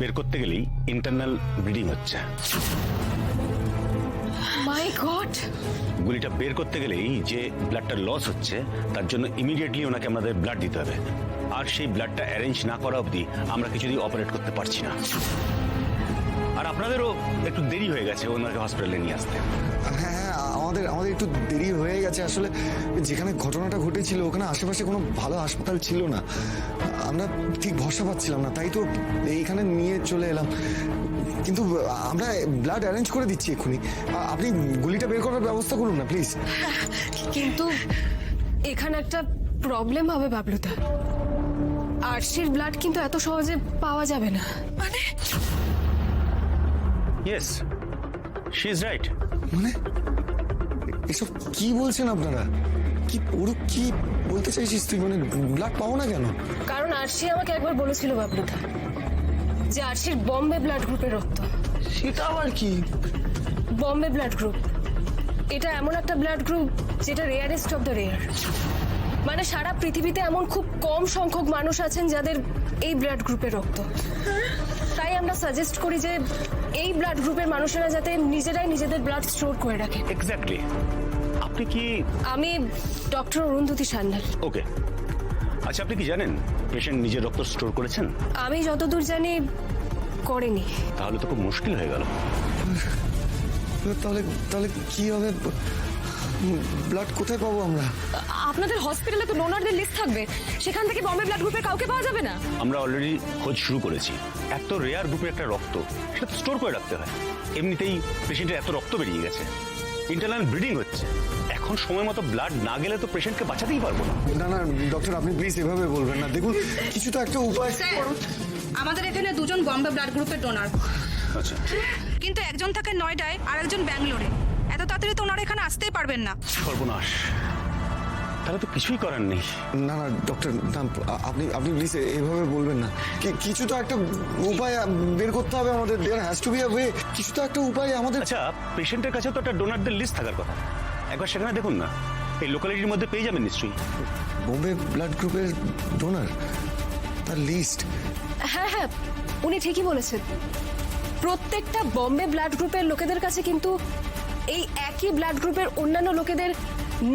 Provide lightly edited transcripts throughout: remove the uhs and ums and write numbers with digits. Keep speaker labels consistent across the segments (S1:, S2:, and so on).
S1: বের করতে গেলেই ইন্টারনাল ব্লিডিং হচ্ছে।
S2: মাই গড!
S1: গুলিটা বের করতে গেলেই যে ব্লাডটা লস হচ্ছে তার জন্য ইমিডিয়েটলি ওনাকে আমাদের ব্লাড দিতে হবে, আর সেই ব্লাডটা অ্যারেঞ্জ না করা অবধি আমরা কিছুতেই অপারেট করতে পারছি না। আর আপনাদেরও একটু দেরি হয়ে গেছে ওনাকে হসপিটালে নিয়ে আসতে।
S3: হ্যাঁ, আমাদের একটু দেরি হয়ে গেছে। আসলে যেখানে ঘটনাটা ঘটেছিল ওখানে আশেপাশে কোনো ভালো হাসপাতাল ছিল না, আমরা ঠিক ভরসা পাচ্ছিলাম না, তাই তো এইখানে নিয়ে চলে এলাম। কিন্তু আমরা ব্লাড অ্যারেঞ্জ করে দিচ্ছি এক্ষুনি। আপনি গুলিটা বের করার ব্যবস্থা করুন না প্লিজ।
S2: কিন্তু এখানে একটা প্রবলেম হবে বাবলুদা। আরশির ব্লাড কিন্তু এত সহজে পাওয়া যাবে না। মানে
S1: ইয়েস, শি ইজ রাইট।
S3: মানে এসব কি বলছেন আপনারা? কি কি বলতে চাইছিস তুই? মানে ব্লাড পাবো না কেন?
S2: কারণ আরশি আমাকে একবার বলেছিল বাবলুদা যে আরশির বম্বে ব্লাড গ্রুপের রক্ত।
S3: সেটা আবার কি?
S2: বম্বে ব্লাড গ্রুপ এটা এমন একটা ব্লাড গ্রুপ যেটা রেয়ারেস্ট অফ দ্য রেয়ার। মানে সারা পৃথিবীতে এমন খুব কম সংখ্যক মানুষ আছেন যাদের এই ব্লাড গ্রুপের রক্ত। তাই আমরা সাজেস্ট করি যে এই ব্লাড গ্রুপের মানুষেরা যাতে নিজেরাই নিজেদের ব্লাড স্টোর করে রাখে।
S1: এক্স্যাক্টলি। আপনি কি?
S2: আমি ডক্টর অরুন্ধতী সান্যাল।
S1: ওকে, আচ্ছা, আপনি কি জানেন পেশেন্ট নিজের রক্ত স্টোর করেছেন?
S2: আমি যতদূর জানি করেনি।
S1: তাহলে তো খুব মুশকিল হয়ে গেল।
S3: তাহলে তাহলে কি হবে? ব্লাড কোথায় পাবো আমরা?
S2: আপনাদের হসপিটালে তো ডোনারদের লিস্ট থাকবে, সেখান থেকে বম্বে ব্লাড গ্রুপের কাউকে পাওয়া যাবে না?
S1: আমরা অলরেডি খোঁজ শুরু করেছি। এত রেয়ার গ্রুপের একটা রক্ত সেটা স্টোর করে রাখতে হয়। এমনিতেই পেশেন্টের এত রক্ত বেরিয়ে গেছে, ইন্টারনাল ব্লিডিং হচ্ছে। এখন সময় মতো ব্লাড না গেলে তো পেশেন্টকে বাঁচাতেই পারবো না।
S3: না না ডক্টর, আপনি প্লিজ এভাবে বলবেন না। দেখুন, কিছু তো একটা উপায়।
S4: আমাদের এখানে দুজন বম্বে ব্লাড গ্রুপের ডোনার,
S1: আচ্ছা,
S4: কিন্তু একজন থাকে নয়ডায় আর একজন ব্যাঙ্গালোরে। এত তাড়াতাড়ি তো ওনারা এখানে আসতেই পারবেন না।
S1: সর্বনাশ, তাহলে তো কিছুই করার নেই।
S3: না না ডক্টর, না, আপনি প্লিজ এভাবে বলবেন না। কিছু তো একটা উপায় বের করতে হবে আমাদের। There has to be a way. কিছু তো একটা উপায় আমাদের।
S1: আচ্ছা, পেশেন্টের কাছে তো একটা ডোনারদের লিস্ট থাকার কথা, একবার সেখানে দেখুন না। এই লোকালিটির মধ্যে পেয়ে যাবেন নিশ্চয়ই।
S3: বোম্বে ব্লাড গ্রুপের ডোনার, তার লিস্ট?
S2: হ্যাঁ হ্যাঁ, উনি ঠিকই বলেছেন। প্রত্যেকটা বম্বে ব্লাড গ্রুপের লোকেদের কাছে কিন্তু এই একই ব্লাড গ্রুপের অন্যান্য লোকেদের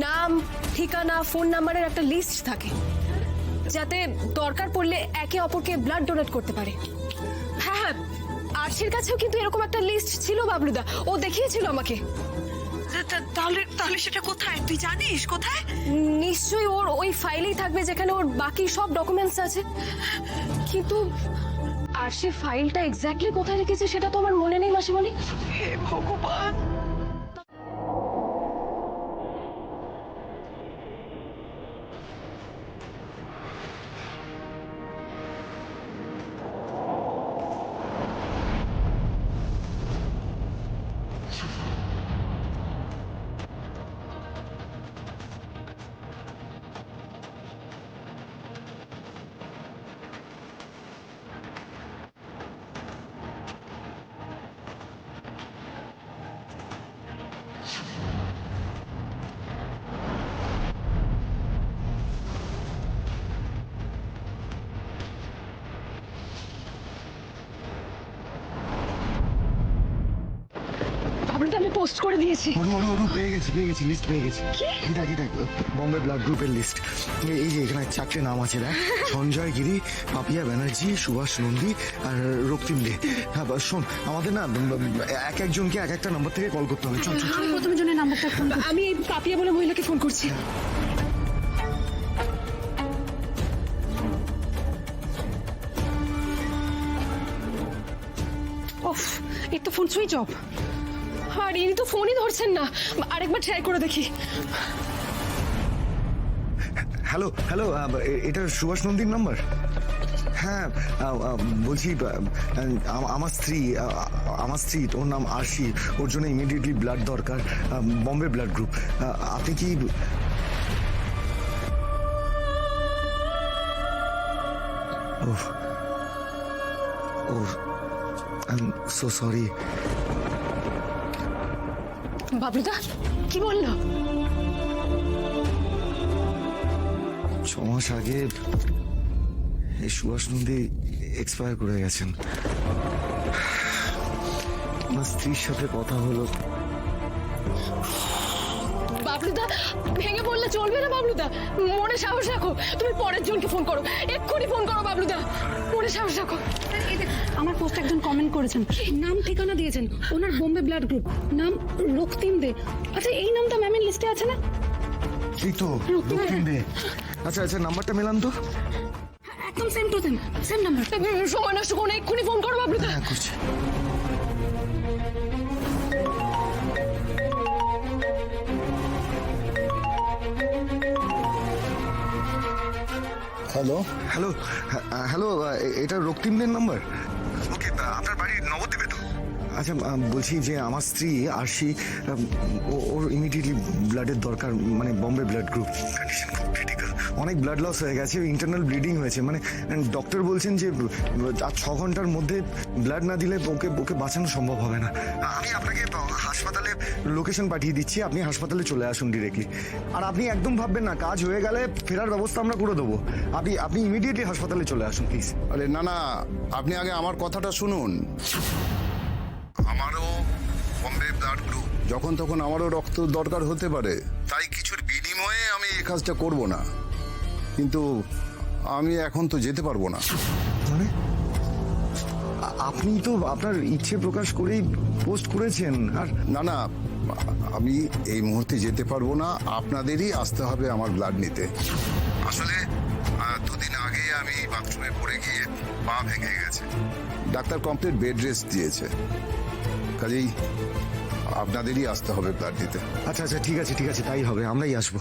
S2: নাম, ঠিকানা, ফোন নাম্বারের একটা লিস্ট থাকে, যাতে দরকার পড়লে একে অপরকে ব্লাড ডোনেট করতে পারে। হ্যাঁ হ্যাঁ, আরশির কাছেও কিন্তু এরকম একটা লিস্ট ছিল বাবলুদা, ও দেখিয়েছিল আমাকে।
S4: তাহলে তাহলে সেটা কোথায়, তুই জানিস কোথায়?
S2: নিশ্চয়ই ওর ওই ফাইলেই থাকবে যেখানে ওর বাকি সব ডকুমেন্টস আছে। কিন্তু আরশি ফাইলটা এক্স্যাক্টলি কোথায় রেখেছে সেটা তো আমার মনে নেই মাসিমণি।
S4: হে ভগবান!
S2: বাবলুদা, আমি পোস্ট করে দিয়েছি।
S3: পেয়ে গেছি লিস্ট পেয়ে গেছি। দেখ, বোম্বে ব্লাড গ্রুপের লিস্ট। এই যে এখানে 4টে নাম আছে। দেখ, সঞ্জয় গিরি, পাপিয়া ব্যানার্জি, সুভাষ নন্দী আর রক্তিম দে। হ্যাঁ শোন, আমাদের না এক একজনকে এক একটা নাম্বার থেকে কল করতে হবে। চল চল।
S4: আমি প্রথমে জনের নাম্বারটা ফোন করছি।
S2: আমি এই পাপিয়া বলে মহিলাকে ফোন করছি। ওফ, এর তো ফোন সুইচ অফ। আর ইনি তো ফোনই ধরছেন না। আরেকবার ট্রাই করে দেখি।
S3: হ্যালো হ্যালো, এটা সুভাষ নন্দীর নাম্বার? হ্যাঁ, বলছি আমার স্ত্রী, ওর নাম আরশি, ওর জন্য ইমিডিয়েটলি ব্লাড দরকার, বম্বে ব্লাড গ্রুপ। আপনি কি? ও আই এম সো সরি।
S2: বাবলুদা কি বললো?
S3: 6 মাস আগে এই সুভাষ নন্দী এক্সপায়ার করে গেছেন। আমার স্ত্রীর সাথে কথা হলো।
S2: বাবলুদা ভেঙে পড়লে চলবে না বাবলুদা, মনে সাহস রাখো। তুমি পরের জনকে ফোন করো, এক্ষুনি ফোন করো বাবলুদা, মনে সাহস রাখো।
S4: আমার পোস্টে একজন কমেন্ট করেছেন, নাম ঠিকানা দিয়েছেন, ওনার বোম্বে ব্লাড গ্রুপ, নাম রক্তিম দে। আচ্ছা এই নামটা ম্যামের লিস্টে আছে না?
S3: এই তো দক্ষিণ দে। আচ্ছা আচ্ছা, নাম্বারটা মেলান তো।
S4: একদম সেম টু সেম নাম্বার।
S2: সময় নষ্ট করো না, এক্ষুনি ফোন করো বাবলুদা।
S3: হ্যাঁ করছি।
S5: হ্যালো,
S3: হ্যালো হ্যালো, এটা রক্তিমদের নাম্বার? ওকে, আপনার বাড়ি নবদ্বীপে তো? আচ্ছা, বলছি যে আমার স্ত্রী আরশি, ওর ইমিডিয়েটলি ব্লাডের দরকার, মানে বম্বে ব্লাড গ্রুপ। কন্ডিশন খুব ক্রিটিক্যাল, অনেক ব্লাড লস হয়ে গেছে, ইন্টারনাল ব্লিডিং হয়েছে, মানে ডক্টর বলছেন যে আর 6 ঘন্টার মধ্যে ব্লাড না দিলে ওকে বাঁচানো সম্ভব হবে না। আমি আপনাকে হাসপাতালে লোকেশন পাঠিয়ে দিচ্ছি, আপনি হাসপাতালে চলে আসুন ডিরেক্টলি। আর আপনি একদম ভাববেন না, কাজ হয়ে গেলে ফেরার ব্যবস্থা আমরা করে দেবো। আপনি ইমিডিয়েটলি হাসপাতালে চলে আসুন প্লিজ।
S5: আরে না না, আপনি আগে আমার কথাটা শুনুন। আমারও বম্বে ব্লাড গ্রুপ, যখন তখন আমারও রক্ত দরকার হতে পারে, তাই কিছুর বিনিময়ে আমি এই কাজটা করব না। কিন্তু আমি এখন তো যেতে পারবো না।
S3: মানে আপনি তো আপনার ইচ্ছে প্রকাশ করেই পোস্ট করেছেন। আর
S5: না না, আমি এই মুহূর্তে যেতে পারবো না, আপনাদেরই আসতে হবে আমার ব্লাড নিতে। আসলে 2 দিন আগে আমি বাথরুমে পড়ে গিয়ে পা ভেঙে গেছে, ডাক্তার কমপ্লিট বেড রেস্ট দিয়েছে, কাজেই আপনাদেরই আসতে হবে ব্লাড দিতে।
S3: আচ্ছা আচ্ছা, ঠিক আছে তাই হবে, আমরাই আসবো।